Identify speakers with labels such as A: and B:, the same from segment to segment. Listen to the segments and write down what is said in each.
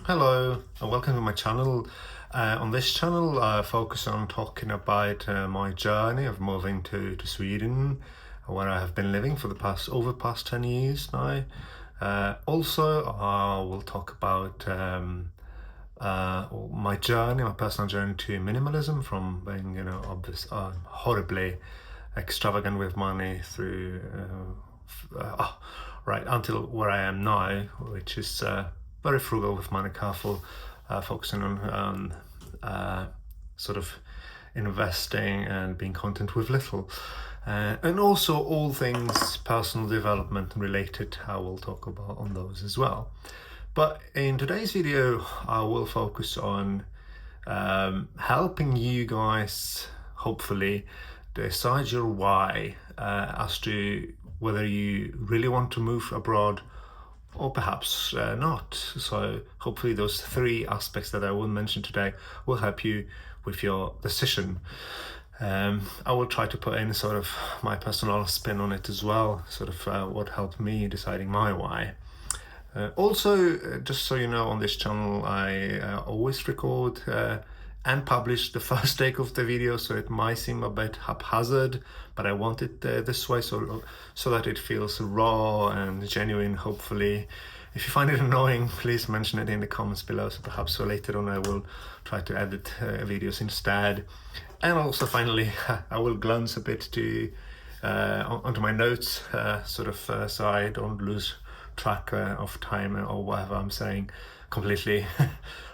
A: Hello and welcome to my channel. On this channel I focus on talking about my journey of moving to Sweden, where I have been living for the past 10 years now. Also I will talk about my journey, my personal journey to minimalism, from being horribly extravagant with money through right until where I am now, which is very frugal with money, careful, focusing on sort of investing and being content with little, and also all things personal development related. I will talk about on those as well. But in today's video I will focus on helping you guys hopefully decide your why, as to whether you really want to move abroad or perhaps not. So hopefully those three aspects that I will mention today will help you with your decision. I will try to put in sort of my personal spin on it as well, sort of what helped me deciding my why. Also, just so you know, on this channel I always record and publish the first take of the video, so it might seem a bit haphazard, but I want it this way so that it feels raw and genuine, hopefully. If you find it annoying, please mention it in the comments below, so perhaps later on I will try to edit videos instead. And also finally, I will glance a bit to onto my notes, so I don't lose track of time or whatever I'm saying completely.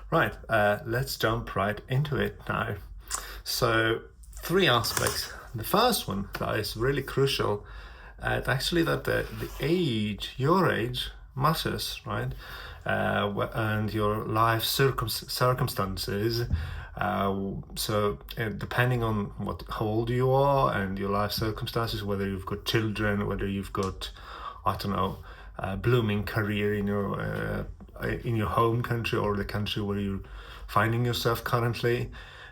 A: Right, let's jump right into it now. So, three aspects. The first one that is really crucial, actually, that the age, your age, matters, right? And your life circumstances. So, depending on how old you are and your life circumstances, whether you've got children, whether you've got, I don't know, a blooming career in your home country or the country where you're finding yourself currently,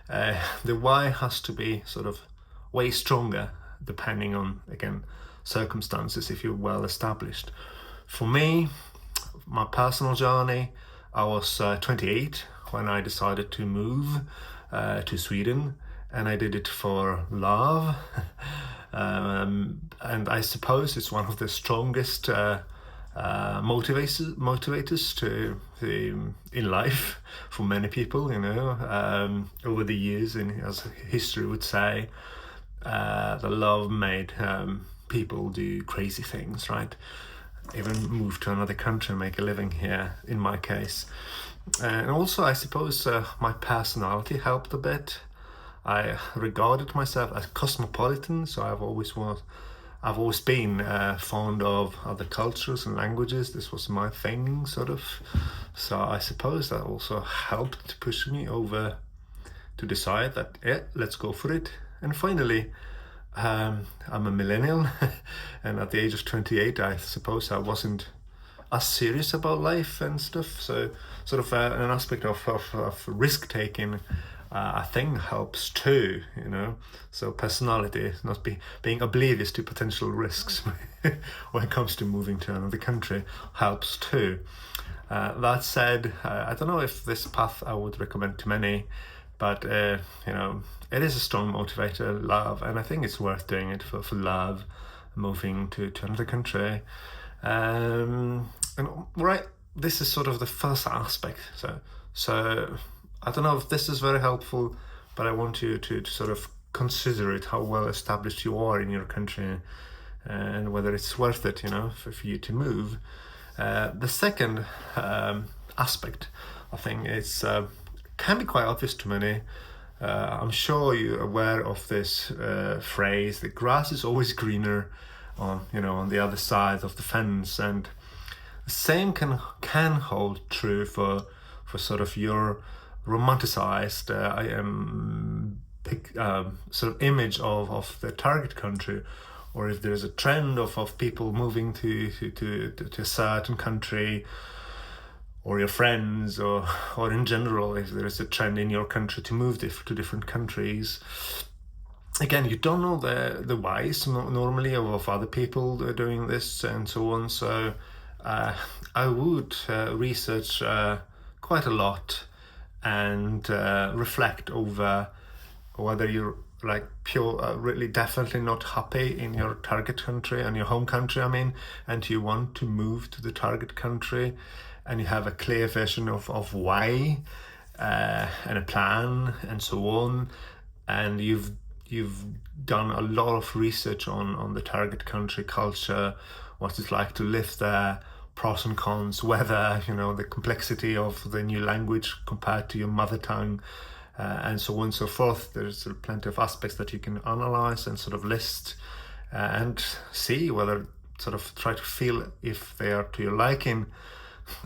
A: the why has to be sort of way stronger depending on, again, circumstances, if you're well established. For me, my personal journey, I was 28 when I decided to move to Sweden, and I did it for love. And I suppose it's one of the strongest motivators to in life for many people, over the years, and as history would say, the love made people do crazy things, right? Even move to another country and make a living here, in my case. And also, I suppose my personality helped a bit. I regarded myself as cosmopolitan, so I've always been fond of other cultures and languages. This was my thing, sort of. So I suppose that also helped to push me over to decide that, yeah, let's go for it. And finally, I'm a millennial, and at the age of 28, I suppose I wasn't as serious about life and stuff. So sort of an aspect of risk-taking, I think, helps too, So personality, not being oblivious to potential risks when it comes to moving to another country, helps too. That said, I don't know if this path I would recommend to many, but it is a strong motivator, love, and I think it's worth doing it for love, moving to another country. And right, this is sort of the first aspect. So I don't know if this is very helpful, but I want you to sort of consider it, how well established you are in your country, and whether it's worth it, for you to move. The second aspect, I think, is can be quite obvious to many. I'm sure you're aware of this phrase: the grass is always greener on the other side of the fence, and the same can hold true for sort of your romanticized sort of image of the target country, or if there's a trend of people moving to a certain country, or your friends, or in general, if there is a trend in your country to move to different countries. Again, you don't know the whys normally of other people doing this and so on. So I would research quite a lot and reflect over whether you're like really definitely not happy in your target country and your home country, and you want to move to the target country, and you have a clear vision of why, and a plan and so on, and you've done a lot of research on the target country culture, what it's like to live there, pros and cons, whether the complexity of the new language compared to your mother tongue, and so on and so forth. There's plenty of aspects that you can analyze and sort of list, and see whether, sort of try to feel if they are to your liking,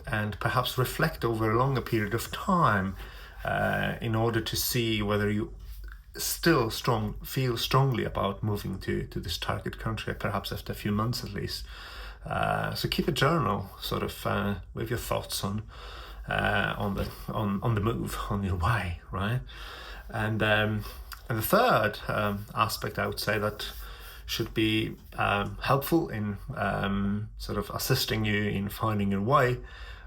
A: and perhaps reflect over a longer period of time, in order to see whether you still feel strongly about moving to this target country, perhaps after a few months at least. So keep a journal, sort of, with your thoughts on the move, on your why, right? And the third aspect I would say that should be helpful in sort of assisting you in finding your why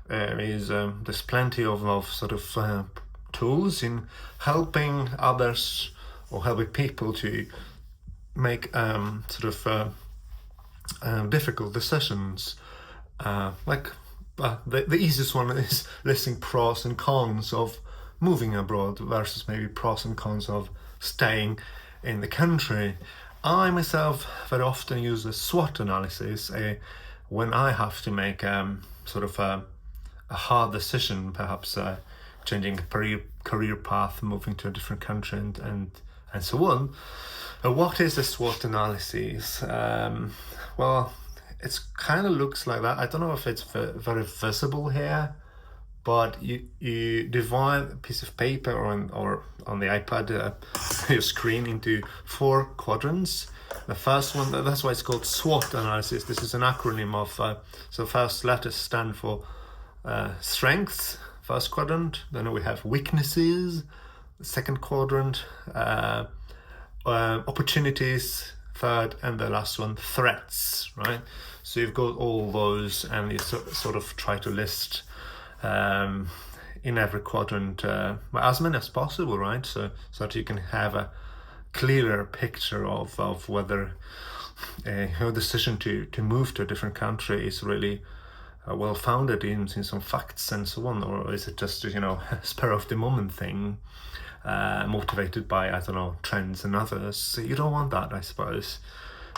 A: is there's plenty of sort of tools in helping others or helping people to make difficult decisions. The easiest one is listing pros and cons of moving abroad versus maybe pros and cons of staying in the country. I myself very often use the SWOT analysis when I have to make sort of a hard decision, perhaps changing a career path, moving to a different country, and so on. What is a SWOT analysis? Well, it kind of looks like that. I don't know if it's very visible here, but you divide a piece of paper or on the iPad, your screen, into 4 quadrants. The first one, that's why it's called SWOT analysis. This is an acronym of, so first letters stand for strengths, first quadrant. Then we have weaknesses, the second quadrant, opportunities, third, and the last one, threats, right? So you've got all those, and you sort of try to list in every quadrant as many as possible, right? So that you can have a clearer picture of whether your decision to move to a different country is really well founded in some facts and so on, or is it just a spur of the moment thing, motivated by, I don't know, trends and others. So you don't want that, I suppose.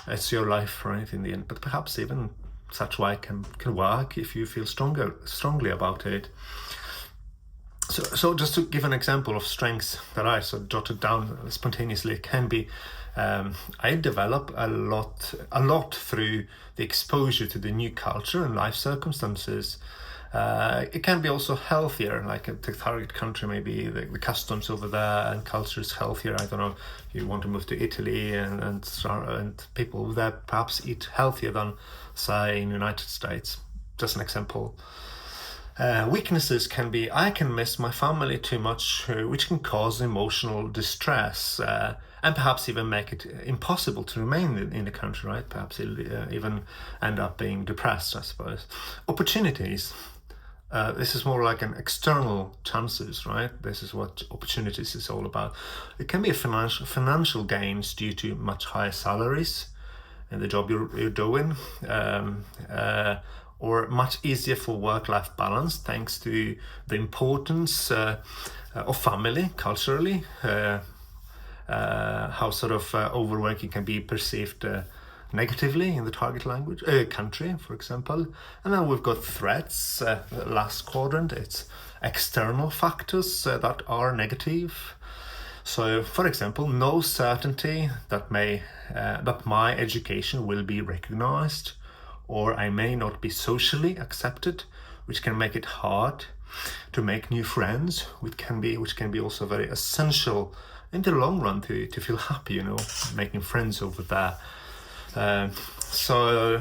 A: It's your life, right, in the end. But perhaps even such why can work if you feel strongly about it. So just to give an example of strengths that I sort of jotted down spontaneously, it can be I develop a lot through the exposure to the new culture and life circumstances. It can be also healthier, like the target country, maybe the customs over there and culture is healthier. I don't know, you want to move to Italy and people there perhaps eat healthier than, say, in the United States. Just an example. Weaknesses can be, I can miss my family too much, which can cause emotional distress, and perhaps even make it impossible to remain in the country, right? Perhaps even end up being depressed, I suppose. Opportunities. This is more like an external chances, right? This is what opportunities is all about. It can be financial gains due to much higher salaries in the job you're doing, or much easier for work-life balance thanks to the importance of family culturally, how sort of overworking can be perceived negatively in the target country, for example. And then we've got threats, the last quadrant. It's external factors that are negative. So, for example, no certainty that my education will be recognized, or I may not be socially accepted, which can make it hard to make new friends, which can be also very essential in the long run to feel happy, making friends over there. So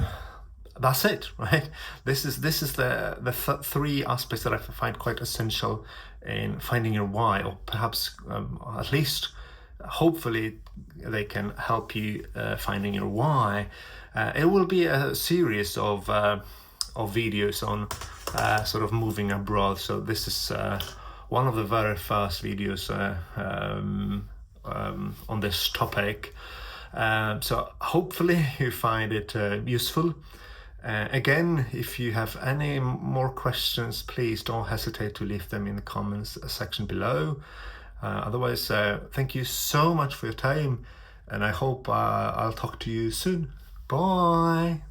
A: that's it, right? This is the 3 aspects that I find quite essential in finding your why, or perhaps at least hopefully they can help you finding your why. It will be a series of of videos on sort of moving abroad. So this is one of the very first videos on this topic. So hopefully you find it useful. Again, if you have any more questions, please don't hesitate to leave them in the comments section below. Otherwise, thank you so much for your time, and I hope I'll talk to you soon. Bye!